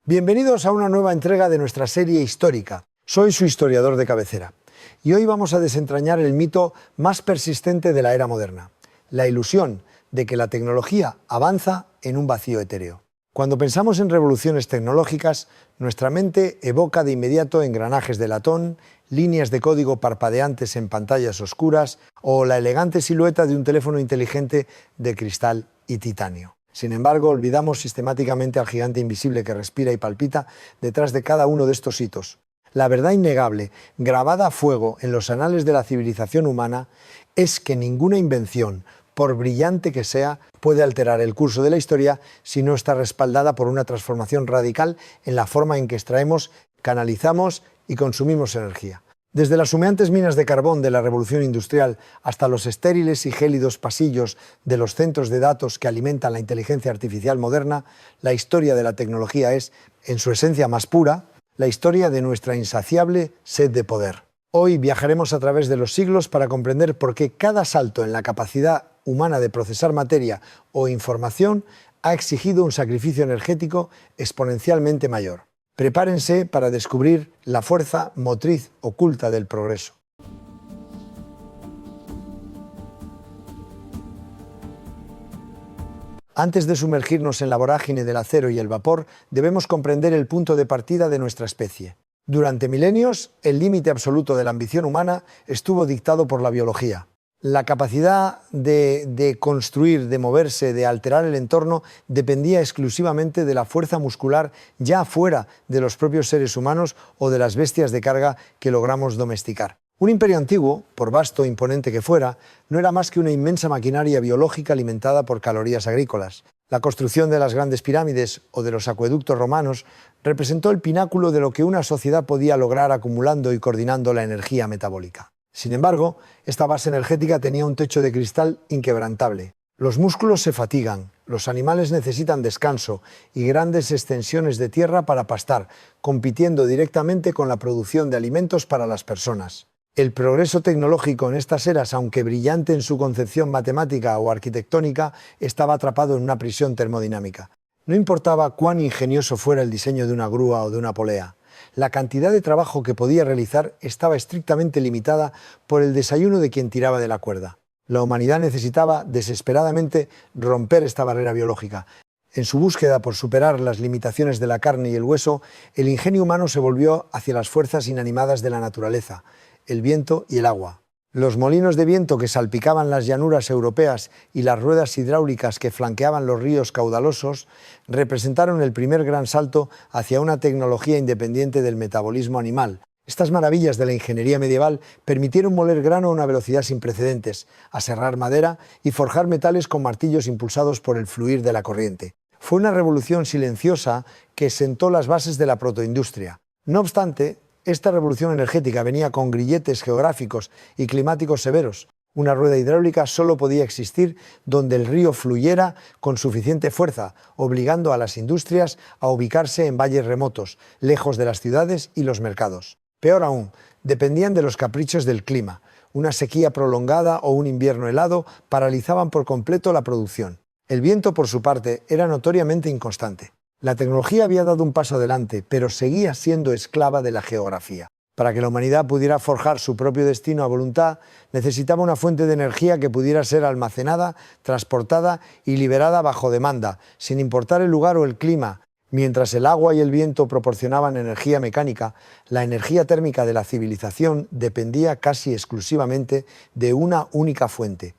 Bienvenidos a una nueva entrega de nuestra serie histórica. Soy su historiador de cabecera y hoy vamos a desentrañar el mito más persistente de la era moderna, la ilusión de que la tecnología avanza en un vacío etéreo. Cuando pensamos en revoluciones tecnológicas, nuestra mente evoca de inmediato engranajes de latón, líneas de código parpadeantes en pantallas oscuras o la elegante silueta de un teléfono inteligente de cristal y titanio. Sin embargo, olvidamos sistemáticamente al gigante invisible que respira y palpita detrás de cada uno de estos hitos. La verdad innegable, grabada a fuego en los anales de la civilización humana, es que ninguna invención, por brillante que sea, puede alterar el curso de la historia si no está respaldada por una transformación radical en la forma en que extraemos, canalizamos y consumimos energía. Desde las humeantes minas de carbón de la revolución industrial hasta los estériles y gélidos pasillos de los centros de datos que alimentan la inteligencia artificial moderna, la historia de la tecnología es, en su esencia más pura, la historia de nuestra insaciable sed de poder. Hoy viajaremos a través de los siglos para comprender por qué cada salto en la capacidad humana de procesar materia o información ha exigido un sacrificio energético exponencialmente mayor. Prepárense para descubrir la fuerza motriz oculta del progreso. Antes de sumergirnos en la vorágine del acero y el vapor, debemos comprender el punto de partida de nuestra especie. Durante milenios, el límite absoluto de la ambición humana estuvo dictado por la biología. La capacidad de construir, de moverse, de alterar el entorno dependía exclusivamente de la fuerza muscular ya fuera de los propios seres humanos o de las bestias de carga que logramos domesticar. Un imperio antiguo, por vasto e imponente que fuera, no era más que una inmensa maquinaria biológica alimentada por calorías agrícolas. La construcción de las grandes pirámides o de los acueductos romanos representó el pináculo de lo que una sociedad podía lograr acumulando y coordinando la energía metabólica. Sin embargo, esta base energética tenía un techo de cristal inquebrantable. Los músculos se fatigan, los animales necesitan descanso y grandes extensiones de tierra para pastar, compitiendo directamente con la producción de alimentos para las personas. El progreso tecnológico en estas eras, aunque brillante en su concepción matemática o arquitectónica, estaba atrapado en una prisión termodinámica. No importaba cuán ingenioso fuera el diseño de una grúa o de una polea. La cantidad de trabajo que podía realizar estaba estrictamente limitada por el desayuno de quien tiraba de la cuerda. La humanidad necesitaba desesperadamente romper esta barrera biológica. En su búsqueda por superar las limitaciones de la carne y el hueso, el ingenio humano se volvió hacia las fuerzas inanimadas de la naturaleza, el viento y el agua. Los molinos de viento que salpicaban las llanuras europeas y las ruedas hidráulicas que flanqueaban los ríos caudalosos representaron el primer gran salto hacia una tecnología independiente del metabolismo animal. Estas maravillas de la ingeniería medieval permitieron moler grano a una velocidad sin precedentes, aserrar madera y forjar metales con martillos impulsados por el fluir de la corriente. Fue una revolución silenciosa que sentó las bases de la protoindustria. No obstante, esta revolución energética venía con grilletes geográficos y climáticos severos. Una rueda hidráulica solo podía existir donde el río fluyera con suficiente fuerza, obligando a las industrias a ubicarse en valles remotos, lejos de las ciudades y los mercados. Peor aún, dependían de los caprichos del clima. Una sequía prolongada o un invierno helado paralizaban por completo la producción. El viento, por su parte, era notoriamente inconstante. La tecnología había dado un paso adelante, pero seguía siendo esclava de la geografía. Para que la humanidad pudiera forjar su propio destino a voluntad, necesitaba una fuente de energía que pudiera ser almacenada, transportada y liberada bajo demanda, sin importar el lugar o el clima. Mientras el agua y el viento proporcionaban energía mecánica, la energía térmica de la civilización dependía casi exclusivamente de una única fuente: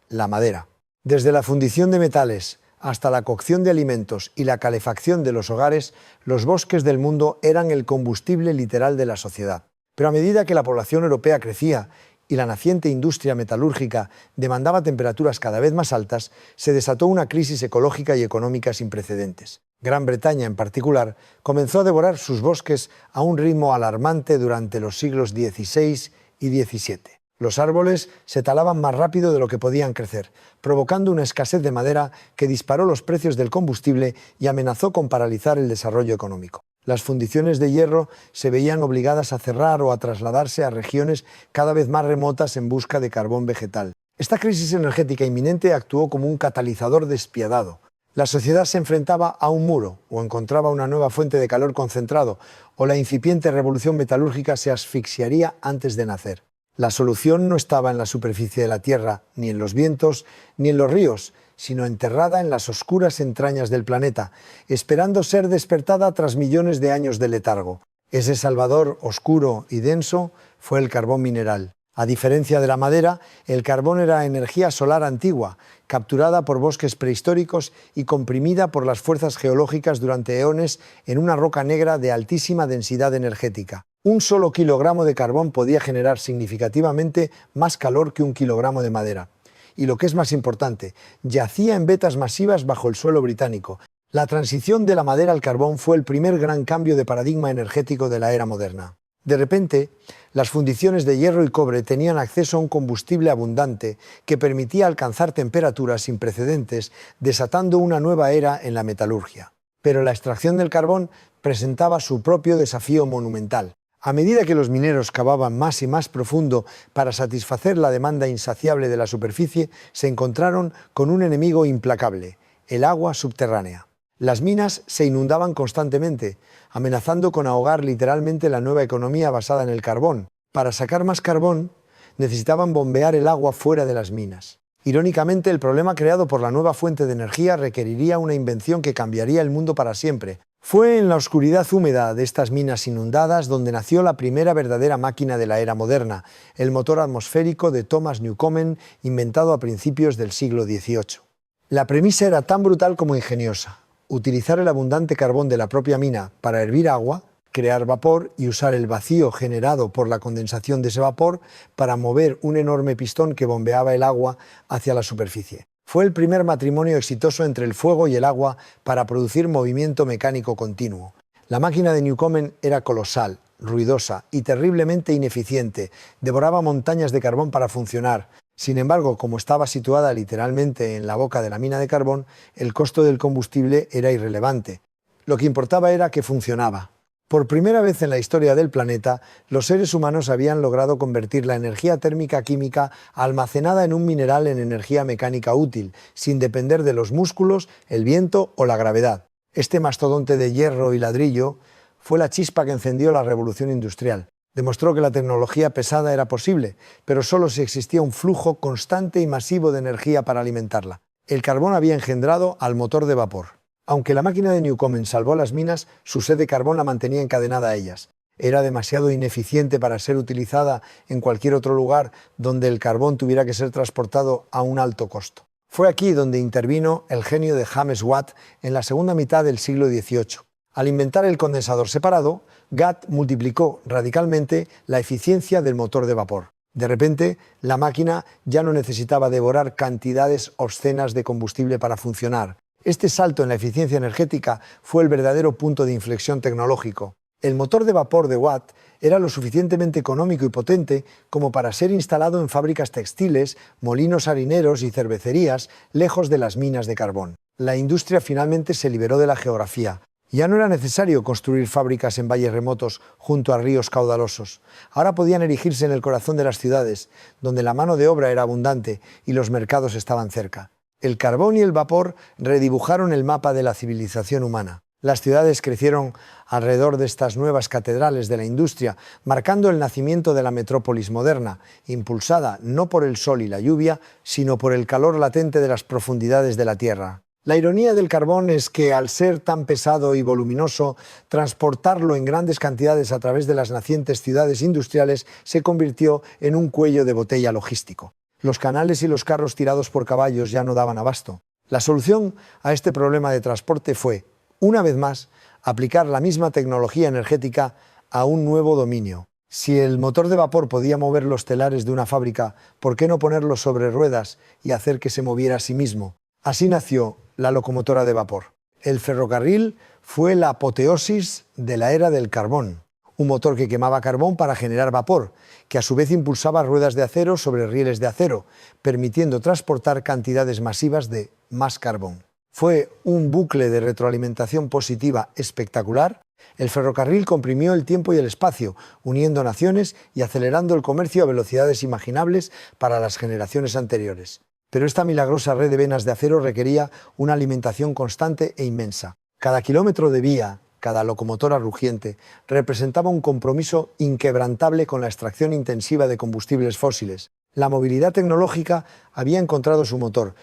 la madera. Desde la fundición de metales hasta la cocción de alimentos y la calefacción de los hogares, los bosques del mundo eran el combustible literal de la sociedad. Pero a medida que la población europea crecía y la naciente industria metalúrgica demandaba temperaturas cada vez más altas, se desató una crisis ecológica y económica sin precedentes. Gran Bretaña, en particular, comenzó a devorar sus bosques a un ritmo alarmante durante los siglos XVI y XVII. Los árboles se talaban más rápido de lo que podían crecer, provocando una escasez de madera que disparó los precios del combustible y amenazó con paralizar el desarrollo económico. Las fundiciones de hierro se veían obligadas a cerrar o a trasladarse a regiones cada vez más remotas en busca de carbón vegetal. Esta crisis energética inminente actuó como un catalizador despiadado. La sociedad se enfrentaba a un muro, o encontraba una nueva fuente de calor concentrado, o la incipiente revolución metalúrgica se asfixiaría antes de nacer. La solución no estaba en la superficie de la Tierra, ni en los vientos, ni en los ríos, sino enterrada en las oscuras entrañas del planeta, esperando ser despertada tras millones de años de letargo. Ese salvador oscuro y denso fue el carbón mineral. A diferencia de la madera, el carbón era energía solar antigua, capturada por bosques prehistóricos y comprimida por las fuerzas geológicas durante eones en una roca negra de altísima densidad energética. Un solo kilogramo de carbón podía generar significativamente más calor que un kilogramo de madera. Y lo que es más importante, yacía en vetas masivas bajo el suelo británico. La transición de la madera al carbón fue el primer gran cambio de paradigma energético de la era moderna. De repente, las fundiciones de hierro y cobre tenían acceso a un combustible abundante que permitía alcanzar temperaturas sin precedentes, desatando una nueva era en la metalurgia. Pero la extracción del carbón presentaba su propio desafío monumental. A medida que los mineros cavaban más y más profundo para satisfacer la demanda insaciable de la superficie, se encontraron con un enemigo implacable: el agua subterránea. Las minas se inundaban constantemente, amenazando con ahogar literalmente la nueva economía basada en el carbón. Para sacar más carbón, necesitaban bombear el agua fuera de las minas. Irónicamente, el problema creado por la nueva fuente de energía requeriría una invención que cambiaría el mundo para siempre. Fue en la oscuridad húmeda de estas minas inundadas donde nació la primera verdadera máquina de la era moderna, el motor atmosférico de Thomas Newcomen, inventado a principios del siglo XVIII. La premisa era tan brutal como ingeniosa: utilizar el abundante carbón de la propia mina para hervir agua, crear vapor y usar el vacío generado por la condensación de ese vapor para mover un enorme pistón que bombeaba el agua hacia la superficie. Fue el primer matrimonio exitoso entre el fuego y el agua para producir movimiento mecánico continuo. La máquina de Newcomen era colosal, ruidosa y terriblemente ineficiente. Devoraba montañas de carbón para funcionar. Sin embargo, como estaba situada literalmente en la boca de la mina de carbón, el costo del combustible era irrelevante. Lo que importaba era que funcionaba. Por primera vez en la historia del planeta, los seres humanos habían logrado convertir la energía térmica química almacenada en un mineral en energía mecánica útil, sin depender de los músculos, el viento o la gravedad. Este mastodonte de hierro y ladrillo fue la chispa que encendió la revolución industrial. Demostró que la tecnología pesada era posible, pero solo si existía un flujo constante y masivo de energía para alimentarla. El carbón había engendrado al motor de vapor. Aunque la máquina de Newcomen salvó las minas, su sed de carbón la mantenía encadenada a ellas. Era demasiado ineficiente para ser utilizada en cualquier otro lugar donde el carbón tuviera que ser transportado a un alto costo. Fue aquí donde intervino el genio de James Watt en la segunda mitad del siglo XVIII. Al inventar el condensador separado, Watt multiplicó radicalmente la eficiencia del motor de vapor. De repente, la máquina ya no necesitaba devorar cantidades obscenas de combustible para funcionar. Este salto en la eficiencia energética fue el verdadero punto de inflexión tecnológico. El motor de vapor de Watt era lo suficientemente económico y potente como para ser instalado en fábricas textiles, molinos harineros y cervecerías lejos de las minas de carbón. La industria finalmente se liberó de la geografía. Ya no era necesario construir fábricas en valles remotos junto a ríos caudalosos. Ahora podían erigirse en el corazón de las ciudades, donde la mano de obra era abundante y los mercados estaban cerca. El carbón y el vapor redibujaron el mapa de la civilización humana. Las ciudades crecieron alrededor de estas nuevas catedrales de la industria, marcando el nacimiento de la metrópolis moderna, impulsada no por el sol y la lluvia, sino por el calor latente de las profundidades de la tierra. La ironía del carbón es que, al ser tan pesado y voluminoso, transportarlo en grandes cantidades a través de las nacientes ciudades industriales se convirtió en un cuello de botella logístico. Los canales y los carros tirados por caballos ya no daban abasto. La solución a este problema de transporte fue, una vez más, aplicar la misma tecnología energética a un nuevo dominio. Si el motor de vapor podía mover los telares de una fábrica, ¿por qué no ponerlos sobre ruedas y hacer que se moviera a sí mismo? Así nació la locomotora de vapor. El ferrocarril fue la apoteosis de la era del carbón. Un motor que quemaba carbón para generar vapor, que a su vez impulsaba ruedas de acero sobre rieles de acero, permitiendo transportar cantidades masivas de más carbón. Fue un bucle de retroalimentación positiva espectacular. El ferrocarril comprimió el tiempo y el espacio, uniendo naciones y acelerando el comercio a velocidades imaginables para las generaciones anteriores. Pero esta milagrosa red de venas de acero requería una alimentación constante e inmensa. Cada kilómetro de vía, cada locomotora rugiente, representaba un compromiso inquebrantable con la extracción intensiva de combustibles fósiles. La movilidad tecnológica había encontrado su motor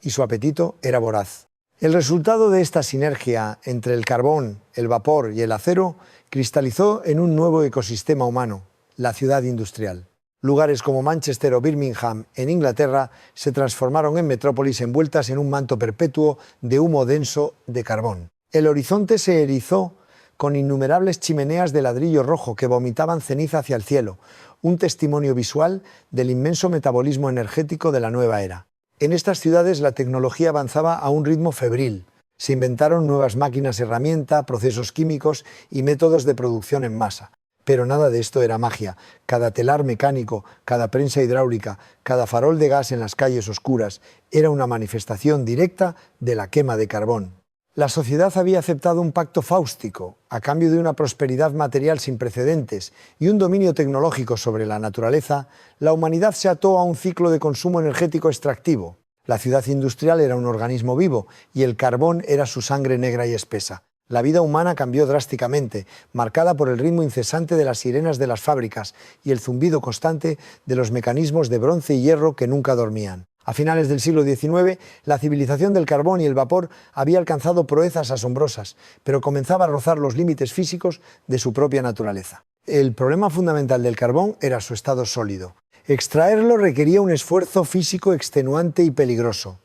y su apetito era voraz. El resultado de esta sinergia entre el carbón, el vapor y el acero cristalizó en un nuevo ecosistema humano, la ciudad industrial. Lugares como Manchester o Birmingham, en Inglaterra, se transformaron en metrópolis envueltas en un manto perpetuo de humo denso de carbón. El horizonte se erizó con innumerables chimeneas de ladrillo rojo que vomitaban ceniza hacia el cielo, un testimonio visual del inmenso metabolismo energético de la nueva era. En estas ciudades la tecnología avanzaba a un ritmo febril. Se inventaron nuevas máquinas herramienta, procesos químicos y métodos de producción en masa. Pero nada de esto era magia. Cada telar mecánico, cada prensa hidráulica, cada farol de gas en las calles oscuras era una manifestación directa de la quema de carbón. La sociedad había aceptado un pacto fáustico, a cambio de una prosperidad material sin precedentes y un dominio tecnológico sobre la naturaleza. La humanidad se ató a un ciclo de consumo energético extractivo. La ciudad industrial era un organismo vivo y el carbón era su sangre negra y espesa. La vida humana cambió drásticamente, marcada por el ritmo incesante de las sirenas de las fábricas y el zumbido constante de los mecanismos de bronce y hierro que nunca dormían. A finales del siglo XIX, la civilización del carbón y el vapor había alcanzado proezas asombrosas, pero comenzaba a rozar los límites físicos de su propia naturaleza. El problema fundamental del carbón era su estado sólido. Extraerlo requería un esfuerzo físico extenuante y peligroso.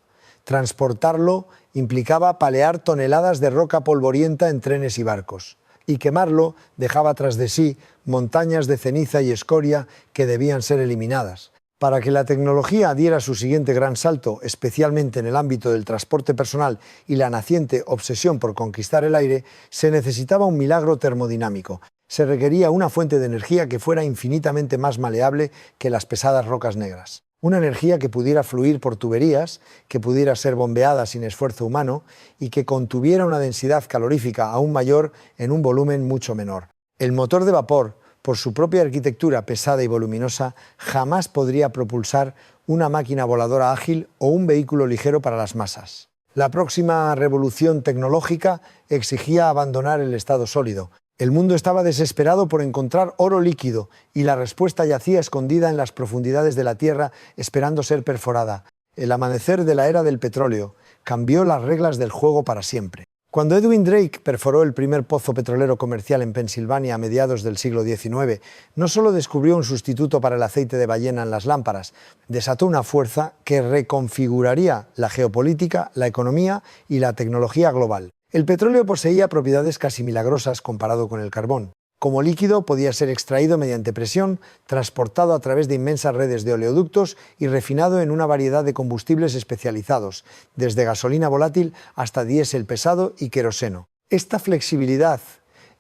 Transportarlo implicaba palear toneladas de roca polvorienta en trenes y barcos. Y quemarlo dejaba tras de sí montañas de ceniza y escoria que debían ser eliminadas. Para que la tecnología diera su siguiente gran salto, especialmente en el ámbito del transporte personal y la naciente obsesión por conquistar el aire, se necesitaba un milagro termodinámico. Se requería una fuente de energía que fuera infinitamente más maleable que las pesadas rocas negras. Una energía que pudiera fluir por tuberías, que pudiera ser bombeada sin esfuerzo humano y que contuviera una densidad calorífica aún mayor en un volumen mucho menor. El motor de vapor, por su propia arquitectura pesada y voluminosa, jamás podría propulsar una máquina voladora ágil o un vehículo ligero para las masas. La próxima revolución tecnológica exigía abandonar el estado sólido. El mundo estaba desesperado por encontrar oro líquido y la respuesta yacía escondida en las profundidades de la Tierra esperando ser perforada. El amanecer de la era del petróleo cambió las reglas del juego para siempre. Cuando Edwin Drake perforó el primer pozo petrolero comercial en Pensilvania a mediados del siglo XIX, no solo descubrió un sustituto para el aceite de ballena en las lámparas, desató una fuerza que reconfiguraría la geopolítica, la economía y la tecnología global. El petróleo poseía propiedades casi milagrosas comparado con el carbón. Como líquido podía ser extraído mediante presión, transportado a través de inmensas redes de oleoductos y refinado en una variedad de combustibles especializados, desde gasolina volátil hasta diésel pesado y queroseno. Esta flexibilidad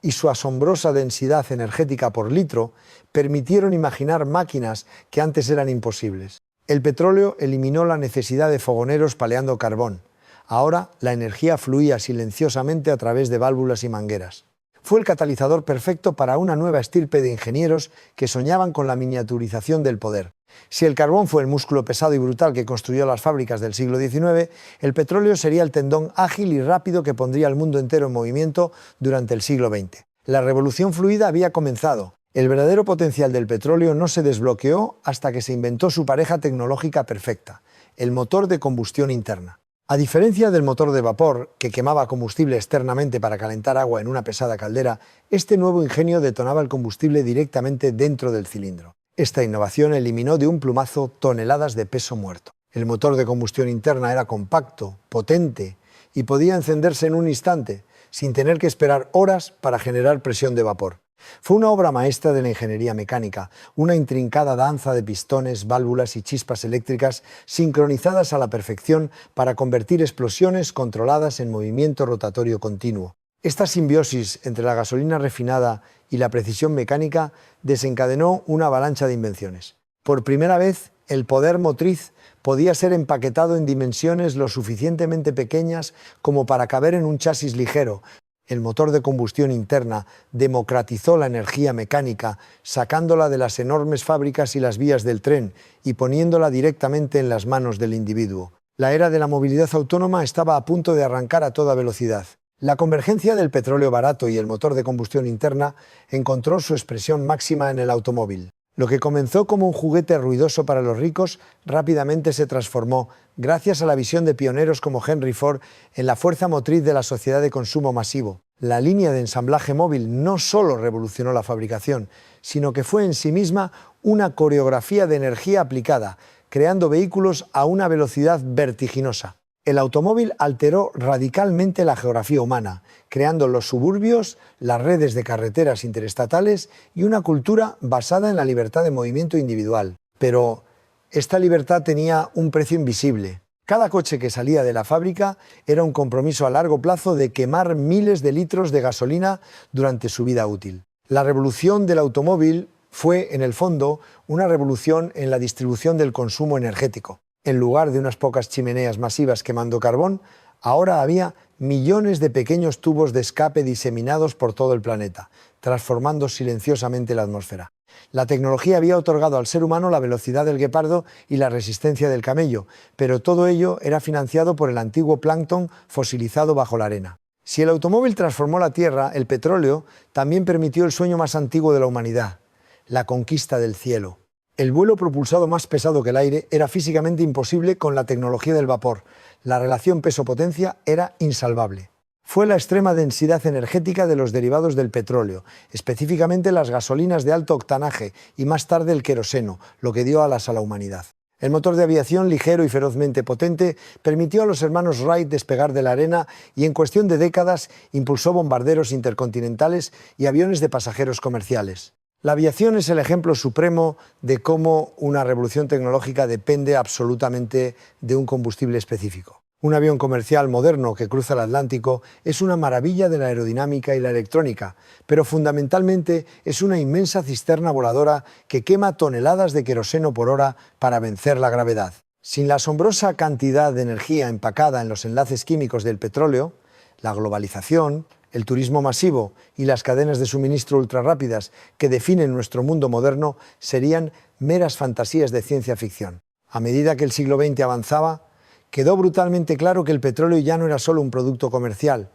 y su asombrosa densidad energética por litro permitieron imaginar máquinas que antes eran imposibles. El petróleo eliminó la necesidad de fogoneros paleando carbón. Ahora la energía fluía silenciosamente a través de válvulas y mangueras. Fue el catalizador perfecto para una nueva estirpe de ingenieros que soñaban con la miniaturización del poder. Si el carbón fue el músculo pesado y brutal que construyó las fábricas del siglo XIX, el petróleo sería el tendón ágil y rápido que pondría al mundo entero en movimiento durante el siglo XX. La revolución fluida había comenzado. El verdadero potencial del petróleo no se desbloqueó hasta que se inventó su pareja tecnológica perfecta, el motor de combustión interna. A diferencia del motor de vapor, que quemaba combustible externamente para calentar agua en una pesada caldera, este nuevo ingenio detonaba el combustible directamente dentro del cilindro. Esta innovación eliminó de un plumazo toneladas de peso muerto. El motor de combustión interna era compacto, potente y podía encenderse en un instante, sin tener que esperar horas para generar presión de vapor. Fue una obra maestra de la ingeniería mecánica, una intrincada danza de pistones, válvulas y chispas eléctricas sincronizadas a la perfección para convertir explosiones controladas en movimiento rotatorio continuo. Esta simbiosis entre la gasolina refinada y la precisión mecánica desencadenó una avalancha de invenciones. Por primera vez, el poder motriz podía ser empaquetado en dimensiones lo suficientemente pequeñas como para caber en un chasis ligero, El motor de combustión interna democratizó la energía mecánica, sacándola de las enormes fábricas y las vías del tren y poniéndola directamente en las manos del individuo. La era de la movilidad autónoma estaba a punto de arrancar a toda velocidad. La convergencia del petróleo barato y el motor de combustión interna encontró su expresión máxima en el automóvil. Lo que comenzó como un juguete ruidoso para los ricos rápidamente se transformó, gracias a la visión de pioneros como Henry Ford, en la fuerza motriz de la sociedad de consumo masivo. La línea de ensamblaje móvil no solo revolucionó la fabricación, sino que fue en sí misma una coreografía de energía aplicada, creando vehículos a una velocidad vertiginosa. El automóvil alteró radicalmente la geografía humana, creando los suburbios, las redes de carreteras interestatales y una cultura basada en la libertad de movimiento individual. Pero esta libertad tenía un precio invisible. Cada coche que salía de la fábrica era un compromiso a largo plazo de quemar miles de litros de gasolina durante su vida útil. La revolución del automóvil fue, en el fondo, una revolución en la distribución del consumo energético. En lugar de unas pocas chimeneas masivas quemando carbón, ahora había millones de pequeños tubos de escape diseminados por todo el planeta, transformando silenciosamente la atmósfera. La tecnología había otorgado al ser humano la velocidad del guepardo y la resistencia del camello, pero todo ello era financiado por el antiguo plancton fosilizado bajo la arena. Si el automóvil transformó la Tierra, el petróleo también permitió el sueño más antiguo de la humanidad, la conquista del cielo. El vuelo propulsado más pesado que el aire era físicamente imposible con la tecnología del vapor. La relación peso-potencia era insalvable. Fue la extrema densidad energética de los derivados del petróleo, específicamente las gasolinas de alto octanaje y más tarde el queroseno, lo que dio alas a la humanidad. El motor de aviación, ligero y ferozmente potente, permitió a los hermanos Wright despegar de la arena y en cuestión de décadas impulsó bombarderos intercontinentales y aviones de pasajeros comerciales. La aviación es el ejemplo supremo de cómo una revolución tecnológica depende absolutamente de un combustible específico. Un avión comercial moderno que cruza el Atlántico es una maravilla de la aerodinámica y la electrónica, pero fundamentalmente es una inmensa cisterna voladora que quema toneladas de queroseno por hora para vencer la gravedad. Sin la asombrosa cantidad de energía empacada en los enlaces químicos del petróleo, la globalización, el turismo masivo y las cadenas de suministro ultrarrápidas que definen nuestro mundo moderno serían meras fantasías de ciencia ficción. A medida que el siglo XX avanzaba, quedó brutalmente claro que el petróleo ya no era solo un producto comercial,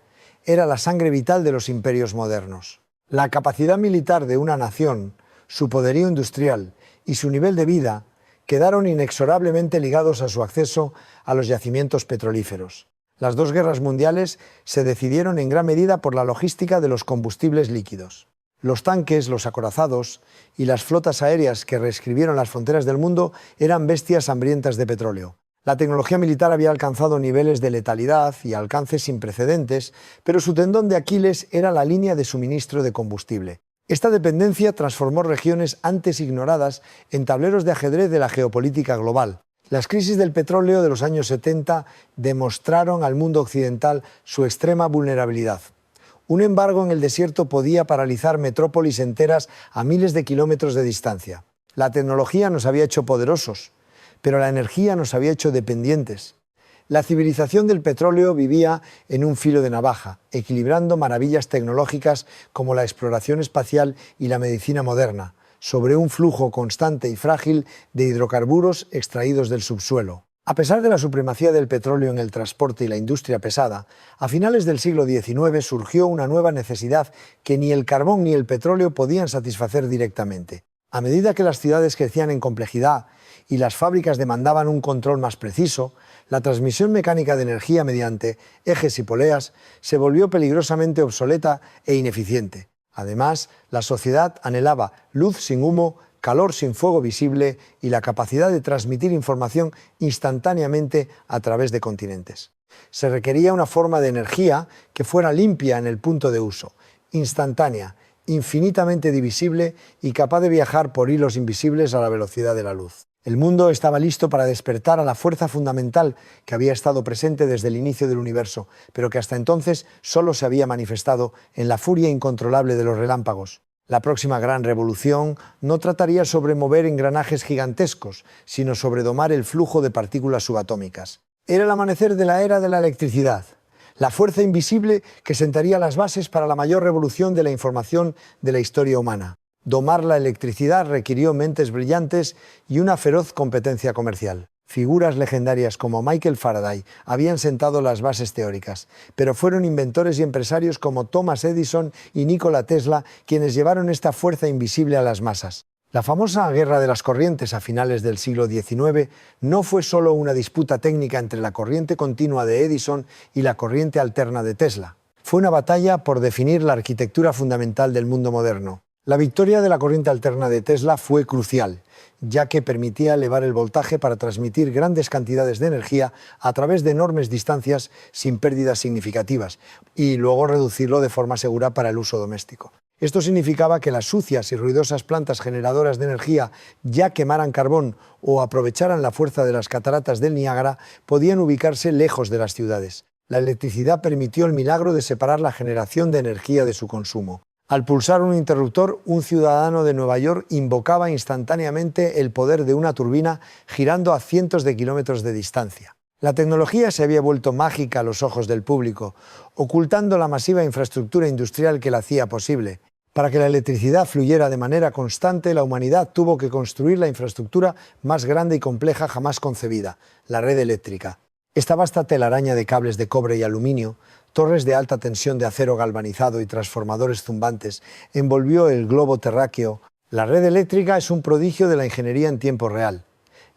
era la sangre vital de los imperios modernos. La capacidad militar de una nación, su poderío industrial y su nivel de vida quedaron inexorablemente ligados a su acceso a los yacimientos petrolíferos. Las dos guerras mundiales se decidieron en gran medida por la logística de los combustibles líquidos. Los tanques, los acorazados y las flotas aéreas que reescribieron las fronteras del mundo eran bestias hambrientas de petróleo. La tecnología militar había alcanzado niveles de letalidad y alcances sin precedentes, pero su tendón de Aquiles era la línea de suministro de combustible. Esta dependencia transformó regiones antes ignoradas en tableros de ajedrez de la geopolítica global. Las crisis del petróleo de los años 70 demostraron al mundo occidental su extrema vulnerabilidad. Un embargo en el desierto podía paralizar metrópolis enteras a miles de kilómetros de distancia. La tecnología nos había hecho poderosos, pero la energía nos había hecho dependientes. La civilización del petróleo vivía en un filo de navaja, equilibrando maravillas tecnológicas como la exploración espacial y la medicina moderna, sobre un flujo constante y frágil de hidrocarburos extraídos del subsuelo. A pesar de la supremacía del petróleo en el transporte y la industria pesada, a finales del siglo XIX surgió una nueva necesidad que ni el carbón ni el petróleo podían satisfacer directamente. A medida que las ciudades crecían en complejidad y las fábricas demandaban un control más preciso, la transmisión mecánica de energía mediante ejes y poleas se volvió peligrosamente obsoleta e ineficiente. Además, la sociedad anhelaba luz sin humo, calor sin fuego visible y la capacidad de transmitir información instantáneamente a través de continentes. Se requería una forma de energía que fuera limpia en el punto de uso, instantánea, infinitamente divisible y capaz de viajar por hilos invisibles a la velocidad de la luz. El mundo estaba listo para despertar a la fuerza fundamental que había estado presente desde el inicio del universo, pero que hasta entonces solo se había manifestado en la furia incontrolable de los relámpagos. La próxima gran revolución no trataría sobre mover engranajes gigantescos, sino sobre domar el flujo de partículas subatómicas. Era el amanecer de la era de la electricidad. La fuerza invisible que sentaría las bases para la mayor revolución de la información de la historia humana. Domar la electricidad requirió mentes brillantes y una feroz competencia comercial. Figuras legendarias como Michael Faraday habían sentado las bases teóricas, pero fueron inventores y empresarios como Thomas Edison y Nikola Tesla quienes llevaron esta fuerza invisible a las masas. La famosa Guerra de las Corrientes a finales del siglo XIX no fue solo una disputa técnica entre la corriente continua de Edison y la corriente alterna de Tesla. Fue una batalla por definir la arquitectura fundamental del mundo moderno. La victoria de la corriente alterna de Tesla fue crucial, ya que permitía elevar el voltaje para transmitir grandes cantidades de energía a través de enormes distancias sin pérdidas significativas y luego reducirlo de forma segura para el uso doméstico. Esto significaba que las sucias y ruidosas plantas generadoras de energía ya quemaran carbón o aprovecharan la fuerza de las cataratas del Niágara podían ubicarse lejos de las ciudades. La electricidad permitió el milagro de separar la generación de energía de su consumo. Al pulsar un interruptor, un ciudadano de Nueva York invocaba instantáneamente el poder de una turbina girando a cientos de kilómetros de distancia. La tecnología se había vuelto mágica a los ojos del público, ocultando la masiva infraestructura industrial que la hacía posible. Para que la electricidad fluyera de manera constante, la humanidad tuvo que construir la infraestructura más grande y compleja jamás concebida, la red eléctrica. Esta vasta telaraña de cables de cobre y aluminio, torres de alta tensión de acero galvanizado y transformadores zumbantes envolvió el globo terráqueo. La red eléctrica es un prodigio de la ingeniería en tiempo real.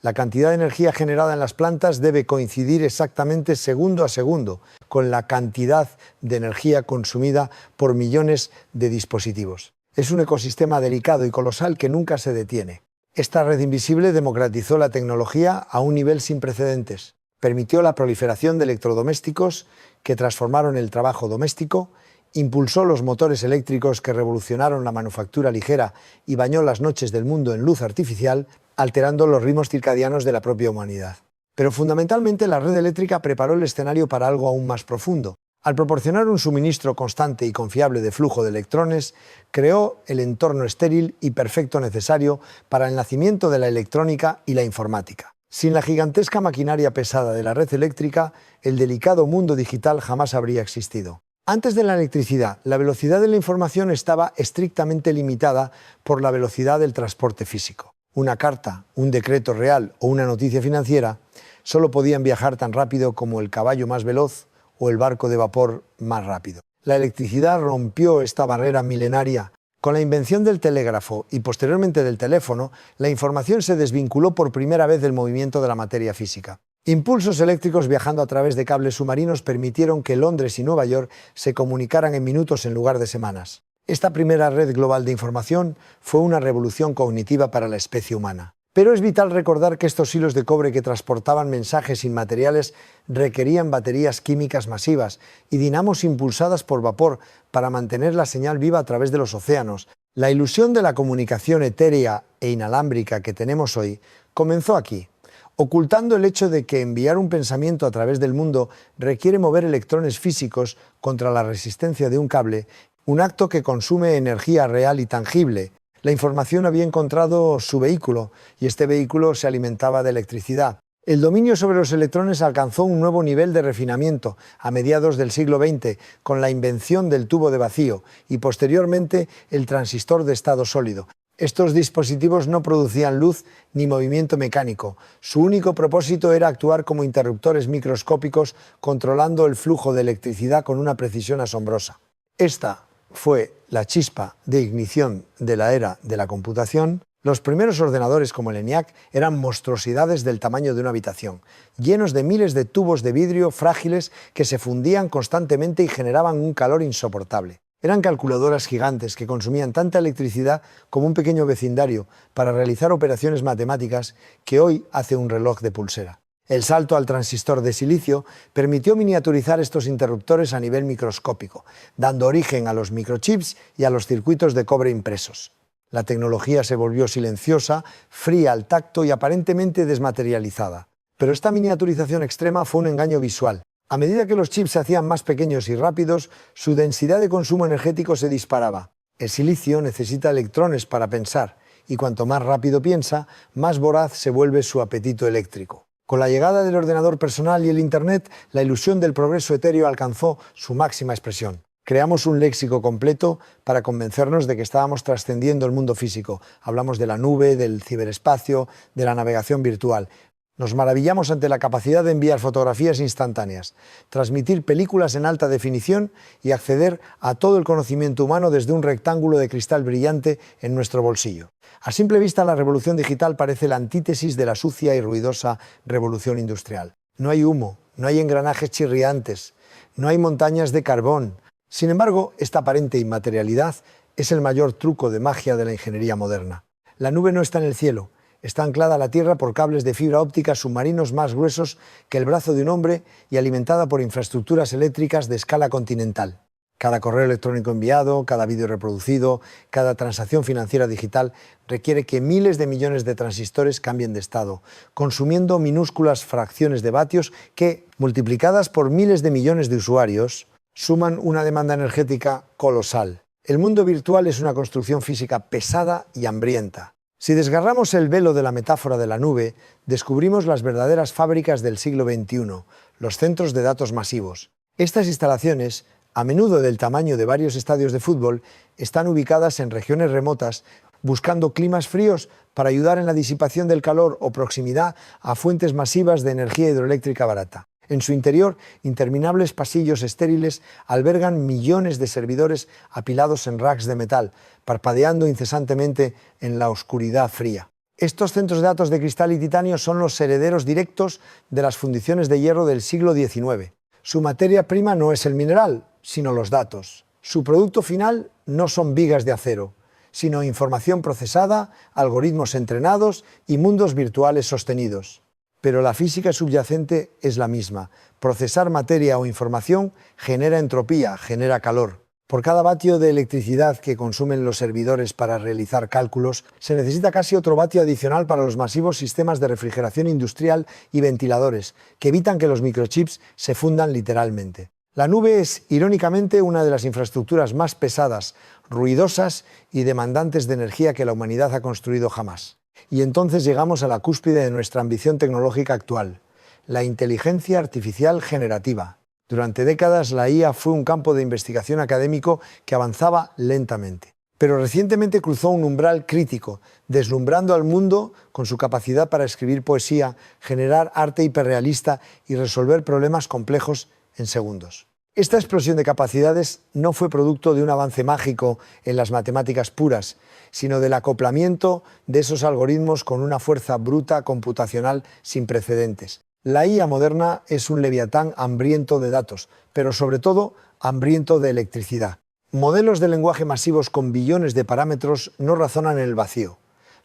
La cantidad de energía generada en las plantas debe coincidir exactamente segundo a segundo con la cantidad de energía consumida por millones de dispositivos. Es un ecosistema delicado y colosal que nunca se detiene. Esta red invisible democratizó la tecnología a un nivel sin precedentes. Permitió la proliferación de electrodomésticos que transformaron el trabajo doméstico, impulsó los motores eléctricos que revolucionaron la manufactura ligera y bañó las noches del mundo en luz artificial, alterando los ritmos circadianos de la propia humanidad. Pero fundamentalmente la red eléctrica preparó el escenario para algo aún más profundo. Al proporcionar un suministro constante y confiable de flujo de electrones, creó el entorno estéril y perfecto necesario para el nacimiento de la electrónica y la informática. Sin la gigantesca maquinaria pesada de la red eléctrica, el delicado mundo digital jamás habría existido. Antes de la electricidad, la velocidad de la información estaba estrictamente limitada por la velocidad del transporte físico. Una carta, un decreto real o una noticia financiera solo podían viajar tan rápido como el caballo más veloz o el barco de vapor más rápido. La electricidad rompió esta barrera milenaria. Con la invención del telégrafo y posteriormente del teléfono, la información se desvinculó por primera vez del movimiento de la materia física. Impulsos eléctricos viajando a través de cables submarinos permitieron que Londres y Nueva York se comunicaran en minutos en lugar de semanas. Esta primera red global de información fue una revolución cognitiva para la especie humana. Pero es vital recordar que estos hilos de cobre que transportaban mensajes inmateriales requerían baterías químicas masivas y dinamos impulsadas por vapor para mantener la señal viva a través de los océanos. La ilusión de la comunicación etérea e inalámbrica que tenemos hoy comenzó aquí, ocultando el hecho de que enviar un pensamiento a través del mundo requiere mover electrones físicos contra la resistencia de un cable, un acto que consume energía real y tangible. La información había encontrado su vehículo y este vehículo se alimentaba de electricidad. El dominio sobre los electrones alcanzó un nuevo nivel de refinamiento a mediados del siglo XX con la invención del tubo de vacío y posteriormente el transistor de estado sólido. Estos dispositivos no producían luz ni movimiento mecánico. Su único propósito era actuar como interruptores microscópicos controlando el flujo de electricidad con una precisión asombrosa. Esta fue la chispa de ignición de la era de la computación. Los primeros ordenadores como el ENIAC eran monstruosidades del tamaño de una habitación, llenos de miles de tubos de vidrio frágiles que se fundían constantemente y generaban un calor insoportable. Eran calculadoras gigantes que consumían tanta electricidad como un pequeño vecindario para realizar operaciones matemáticas que hoy hace un reloj de pulsera. El salto al transistor de silicio permitió miniaturizar estos interruptores a nivel microscópico, dando origen a los microchips y a los circuitos de cobre impresos. La tecnología se volvió silenciosa, fría al tacto y aparentemente desmaterializada. Pero esta miniaturización extrema fue un engaño visual. A medida que los chips se hacían más pequeños y rápidos, su densidad de consumo energético se disparaba. El silicio necesita electrones para pensar, y cuanto más rápido piensa, más voraz se vuelve su apetito eléctrico. Con la llegada del ordenador personal y el Internet, la ilusión del progreso etéreo alcanzó su máxima expresión. Creamos un léxico completo para convencernos de que estábamos trascendiendo el mundo físico. Hablamos de la nube, del ciberespacio, de la navegación virtual. Nos maravillamos ante la capacidad de enviar fotografías instantáneas, transmitir películas en alta definición y acceder a todo el conocimiento humano desde un rectángulo de cristal brillante en nuestro bolsillo. A simple vista, la revolución digital parece la antítesis de la sucia y ruidosa revolución industrial. No hay humo, no hay engranajes chirriantes, no hay montañas de carbón. Sin embargo, esta aparente inmaterialidad es el mayor truco de magia de la ingeniería moderna. La nube no está en el cielo. Está anclada a la Tierra por cables de fibra óptica submarinos más gruesos que el brazo de un hombre y alimentada por infraestructuras eléctricas de escala continental. Cada correo electrónico enviado, cada vídeo reproducido, cada transacción financiera digital requiere que miles de millones de transistores cambien de estado, consumiendo minúsculas fracciones de vatios que, multiplicadas por miles de millones de usuarios, suman una demanda energética colosal. El mundo virtual es una construcción física pesada y hambrienta. Si desgarramos el velo de la metáfora de la nube, descubrimos las verdaderas fábricas del siglo XXI, los centros de datos masivos. Estas instalaciones, a menudo del tamaño de varios estadios de fútbol, están ubicadas en regiones remotas, buscando climas fríos para ayudar en la disipación del calor o proximidad a fuentes masivas de energía hidroeléctrica barata. En su interior, interminables pasillos estériles albergan millones de servidores apilados en racks de metal, parpadeando incesantemente en la oscuridad fría. Estos centros de datos de cristal y titanio son los herederos directos de las fundiciones de hierro del siglo XIX. Su materia prima no es el mineral, sino los datos. Su producto final no son vigas de acero, sino información procesada, algoritmos entrenados y mundos virtuales sostenidos. Pero la física subyacente es la misma. Procesar materia o información genera entropía, genera calor. Por cada vatio de electricidad que consumen los servidores para realizar cálculos, se necesita casi otro vatio adicional para los masivos sistemas de refrigeración industrial y ventiladores, que evitan que los microchips se fundan literalmente. La nube es, irónicamente, una de las infraestructuras más pesadas, ruidosas y demandantes de energía que la humanidad ha construido jamás. Y entonces llegamos a la cúspide de nuestra ambición tecnológica actual, la inteligencia artificial generativa. Durante décadas la IA fue un campo de investigación académico que avanzaba lentamente. Pero recientemente cruzó un umbral crítico, deslumbrando al mundo con su capacidad para escribir poesía, generar arte hiperrealista y resolver problemas complejos en segundos. Esta explosión de capacidades no fue producto de un avance mágico en las matemáticas puras, sino del acoplamiento de esos algoritmos con una fuerza bruta computacional sin precedentes. La IA moderna es un leviatán hambriento de datos, pero sobre todo hambriento de electricidad. Modelos de lenguaje masivos con billones de parámetros no razonan en el vacío.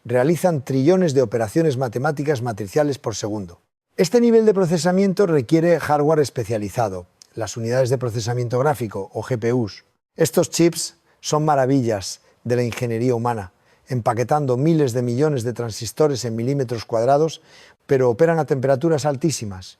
Realizan trillones de operaciones matemáticas matriciales por segundo. Este nivel de procesamiento requiere hardware especializado, las unidades de procesamiento gráfico o GPUs. Estos chips son maravillas de la ingeniería humana, empaquetando miles de millones de transistores en milímetros cuadrados, pero operan a temperaturas altísimas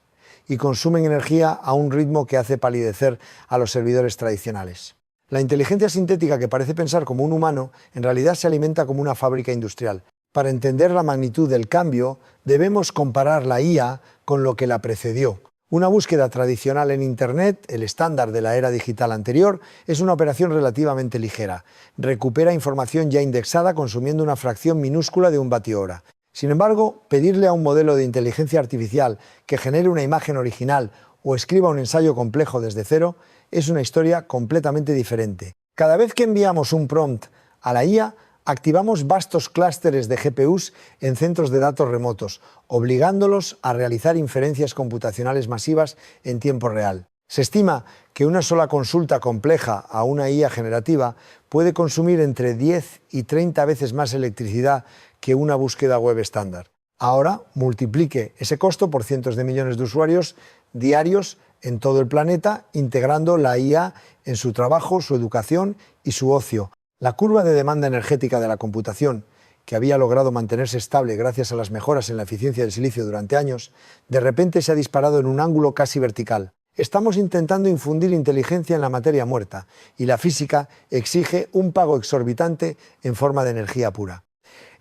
y consumen energía a un ritmo que hace palidecer a los servidores tradicionales. La inteligencia sintética, que parece pensar como un humano, en realidad se alimenta como una fábrica industrial. Para entender la magnitud del cambio, debemos comparar la IA con lo que la precedió. Una búsqueda tradicional en Internet, el estándar de la era digital anterior, es una operación relativamente ligera. Recupera información ya indexada consumiendo una fracción minúscula de un vatio hora. Sin embargo, pedirle a un modelo de inteligencia artificial que genere una imagen original o escriba un ensayo complejo desde cero es una historia completamente diferente. Cada vez que enviamos un prompt a la IA, activamos vastos clústeres de GPUs en centros de datos remotos, obligándolos a realizar inferencias computacionales masivas en tiempo real. Se estima que una sola consulta compleja a una IA generativa puede consumir entre 10 y 30 veces más electricidad que una búsqueda web estándar. Ahora multiplique ese costo por cientos de millones de usuarios diarios en todo el planeta, integrando la IA en su trabajo, su educación y su ocio. La curva de demanda energética de la computación, que había logrado mantenerse estable gracias a las mejoras en la eficiencia del silicio durante años, de repente se ha disparado en un ángulo casi vertical. Estamos intentando infundir inteligencia en la materia muerta, y la física exige un pago exorbitante en forma de energía pura.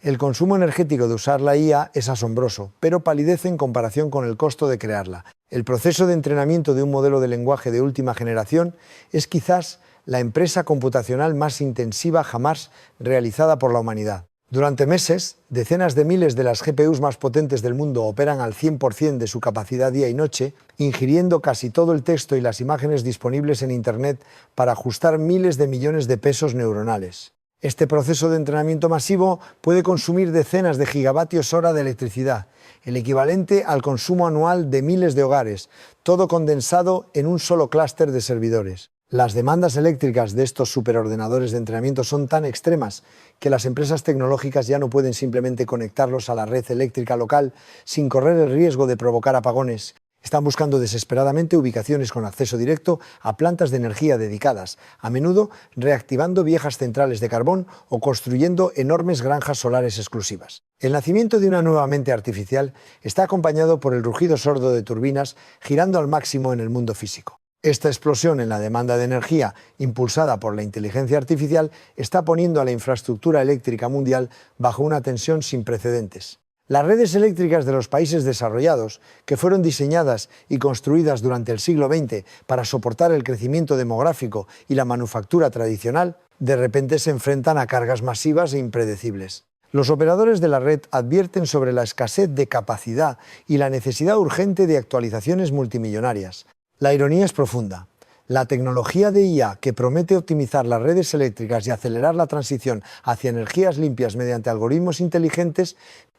El consumo energético de usar la IA es asombroso, pero palidece en comparación con el costo de crearla. El proceso de entrenamiento de un modelo de lenguaje de última generación es quizás la empresa computacional más intensiva jamás realizada por la humanidad. Durante meses, decenas de miles de las GPUs más potentes del mundo operan al 100% de su capacidad día y noche, ingiriendo casi todo el texto y las imágenes disponibles en Internet para ajustar miles de millones de pesos neuronales. Este proceso de entrenamiento masivo puede consumir decenas de gigavatios hora de electricidad, el equivalente al consumo anual de miles de hogares, todo condensado en un solo clúster de servidores. Las demandas eléctricas de estos superordenadores de entrenamiento son tan extremas que las empresas tecnológicas ya no pueden simplemente conectarlos a la red eléctrica local sin correr el riesgo de provocar apagones. Están buscando desesperadamente ubicaciones con acceso directo a plantas de energía dedicadas, a menudo reactivando viejas centrales de carbón o construyendo enormes granjas solares exclusivas. El nacimiento de una nueva mente artificial está acompañado por el rugido sordo de turbinas girando al máximo en el mundo físico. Esta explosión en la demanda de energía, impulsada por la inteligencia artificial, está poniendo a la infraestructura eléctrica mundial bajo una tensión sin precedentes. Las redes eléctricas de los países desarrollados, que fueron diseñadas y construidas durante el siglo XX para soportar el crecimiento demográfico y la manufactura tradicional, de repente se enfrentan a cargas masivas e impredecibles. Los operadores de la red advierten sobre la escasez de capacidad y la necesidad urgente de actualizaciones multimillonarias. La ironía es profunda. La tecnología de IA, que promete optimizar las redes eléctricas y acelerar la transición hacia energías limpias mediante algoritmos inteligentes,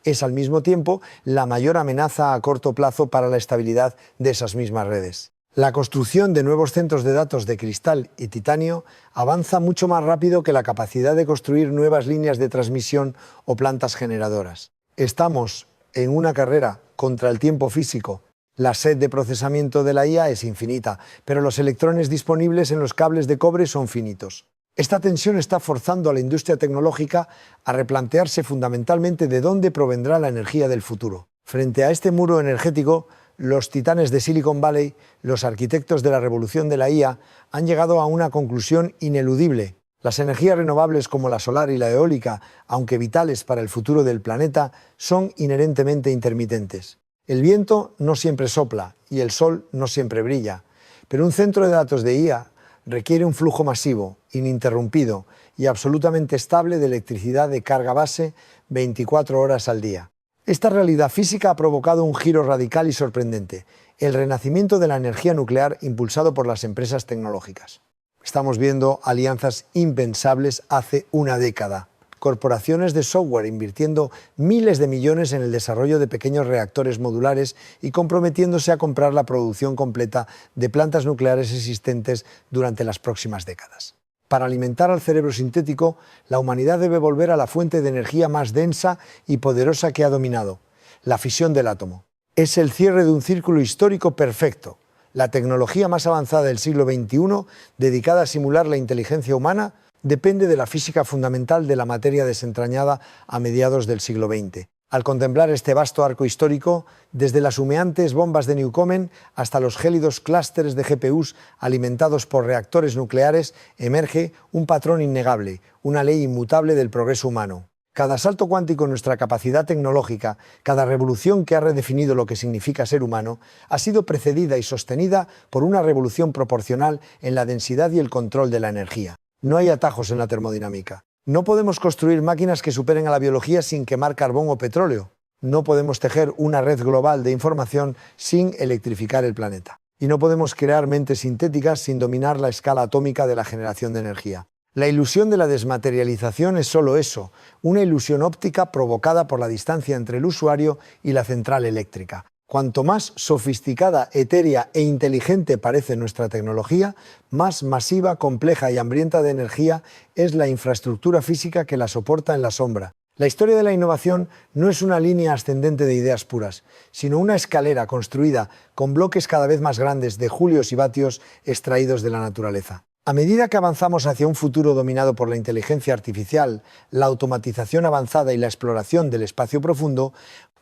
es al mismo tiempo la mayor amenaza a corto plazo para la estabilidad de esas mismas redes. La construcción de nuevos centros de datos de cristal y titanio avanza mucho más rápido que la capacidad de construir nuevas líneas de transmisión o plantas generadoras. Estamos en una carrera contra el tiempo físico. La sed de procesamiento de la IA es infinita, pero los electrones disponibles en los cables de cobre son finitos. Esta tensión está forzando a la industria tecnológica a replantearse fundamentalmente de dónde provendrá la energía del futuro. Frente a este muro energético, los titanes de Silicon Valley, los arquitectos de la revolución de la IA, han llegado a una conclusión ineludible. Las energías renovables como la solar y la eólica, aunque vitales para el futuro del planeta, son inherentemente intermitentes. El viento no siempre sopla y el sol no siempre brilla, pero un centro de datos de IA requiere un flujo masivo, ininterrumpido y absolutamente estable de electricidad de carga base 24 horas al día. Esta realidad física ha provocado un giro radical y sorprendente, el renacimiento de la energía nuclear impulsado por las empresas tecnológicas. Estamos viendo alianzas impensables hace una década. Corporaciones de software invirtiendo miles de millones en el desarrollo de pequeños reactores modulares y comprometiéndose a comprar la producción completa de plantas nucleares existentes durante las próximas décadas. Para alimentar al cerebro sintético, la humanidad debe volver a la fuente de energía más densa y poderosa que ha dominado, la fisión del átomo. Es el cierre de un círculo histórico perfecto. La tecnología más avanzada del siglo XXI, dedicada a simular la inteligencia humana, depende de la física fundamental de la materia desentrañada a mediados del siglo XX. Al contemplar este vasto arco histórico, desde las humeantes bombas de Newcomen hasta los gélidos clústeres de GPUs alimentados por reactores nucleares, emerge un patrón innegable, una ley inmutable del progreso humano. Cada salto cuántico en nuestra capacidad tecnológica, cada revolución que ha redefinido lo que significa ser humano, ha sido precedida y sostenida por una revolución proporcional en la densidad y el control de la energía. No hay atajos en la termodinámica. No podemos construir máquinas que superen a la biología sin quemar carbón o petróleo. No podemos tejer una red global de información sin electrificar el planeta. Y no podemos crear mentes sintéticas sin dominar la escala atómica de la generación de energía. La ilusión de la desmaterialización es solo eso, una ilusión óptica provocada por la distancia entre el usuario y la central eléctrica. Cuanto más sofisticada, etérea e inteligente parece nuestra tecnología, más masiva, compleja y hambrienta de energía es la infraestructura física que la soporta en la sombra. La historia de la innovación no es una línea ascendente de ideas puras, sino una escalera construida con bloques cada vez más grandes de julios y vatios extraídos de la naturaleza. A medida que avanzamos hacia un futuro dominado por la inteligencia artificial, la automatización avanzada y la exploración del espacio profundo,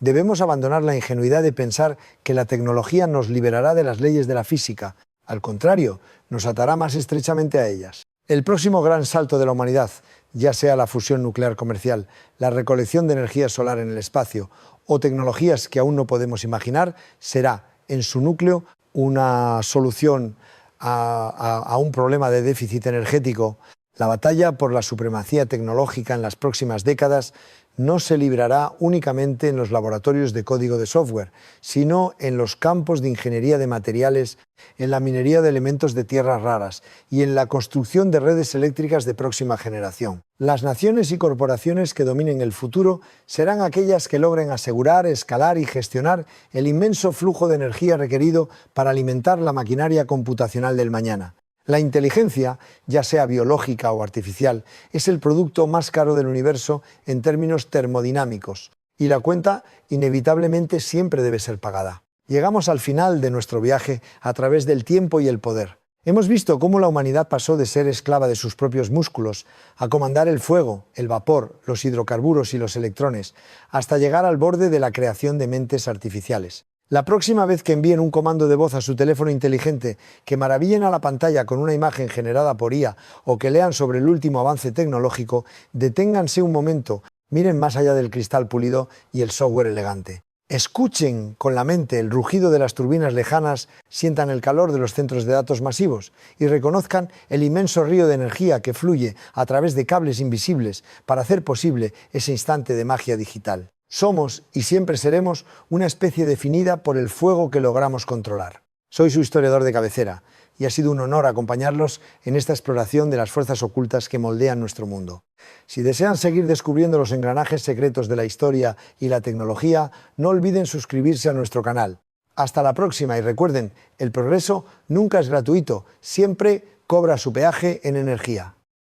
debemos abandonar la ingenuidad de pensar que la tecnología nos liberará de las leyes de la física. Al contrario, nos atará más estrechamente a ellas. El próximo gran salto de la humanidad, ya sea la fusión nuclear comercial, la recolección de energía solar en el espacio o tecnologías que aún no podemos imaginar, será en su núcleo una solución a un problema de déficit energético. La batalla por la supremacía tecnológica en las próximas décadas no se librará únicamente en los laboratorios de código de software, sino en los campos de ingeniería de materiales, en la minería de elementos de tierras raras y en la construcción de redes eléctricas de próxima generación. Las naciones y corporaciones que dominen el futuro serán aquellas que logren asegurar, escalar y gestionar el inmenso flujo de energía requerido para alimentar la maquinaria computacional del mañana. La inteligencia, ya sea biológica o artificial, es el producto más caro del universo en términos termodinámicos, y la cuenta inevitablemente siempre debe ser pagada. Llegamos al final de nuestro viaje a través del tiempo y el poder. Hemos visto cómo la humanidad pasó de ser esclava de sus propios músculos a comandar el fuego, el vapor, los hidrocarburos y los electrones, hasta llegar al borde de la creación de mentes artificiales. La próxima vez que envíen un comando de voz a su teléfono inteligente, que maravillen a la pantalla con una imagen generada por IA o que lean sobre el último avance tecnológico, deténganse un momento, miren más allá del cristal pulido y el software elegante. Escuchen con la mente el rugido de las turbinas lejanas, sientan el calor de los centros de datos masivos y reconozcan el inmenso río de energía que fluye a través de cables invisibles para hacer posible ese instante de magia digital. Somos y siempre seremos una especie definida por el fuego que logramos controlar. Soy su historiador de cabecera y ha sido un honor acompañarlos en esta exploración de las fuerzas ocultas que moldean nuestro mundo. Si desean seguir descubriendo los engranajes secretos de la historia y la tecnología, no olviden suscribirse a nuestro canal. Hasta la próxima y recuerden, el progreso nunca es gratuito, siempre cobra su peaje en energía.